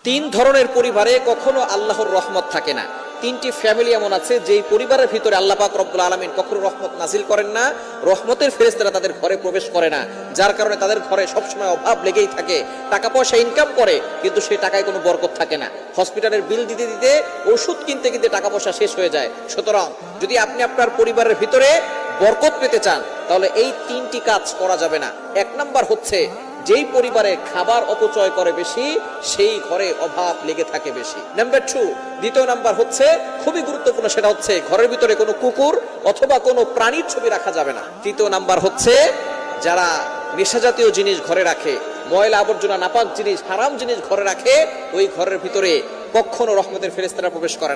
তিন ধরনের পরিবারে কখনো আল্লাহর রহমত থাকে না। তিনটি ফ্যামিলি এমন আছে যেই পরিবারের ভিতরে আল্লাহ পাক রব্বুল আলামিন কখনো রহমত নাজিল করেন না, রহমতের ফেরেশতারা তাদের ঘরে প্রবেশ করে না, যার কারণে তাদের ঘরে সবসময় অভাব লেগেই থাকে। টাকা পয়সা ইনকাম করে কিন্তু সেই টাকায় কোনো বরকত থাকে না। হসপিটালের বিল দিতে দিতে, ওষুধ কিনতে কিনতে টাকা পয়সা শেষ হয়ে যায়। সুতরাং যদি আপনি আপনার পরিবারের ভিতরে বরকত পেতে চান তাহলে এই তিনটি কাজ করা যাবে না। এক নাম্বার হচ্ছে, যেই পরিবারে খাবার অপচয় করে বেশি সেই ঘরে অভাব লেগে থাকে বেশি। নাম্বার 2, দ্বিতীয় নাম্বার হচ্ছে খুবই গুরুত্বপূর্ণ, সেটা হচ্ছে ঘরের ভিতরে কোনো কুকুর অথবা কোনো প্রাণীর ছবি রাখা যাবে না। তৃতীয় নাম্বার হচ্ছে যারা নেশা জাতীয় জিনিস ঘরে রাখে, ময়লা আবর্জনা নাপাক জিনিস হারাম জিনিস ঘরে রাখে, ওই ঘরের ভিতরে কখনো রহমতের ফেরেশতারা প্রবেশ করে না।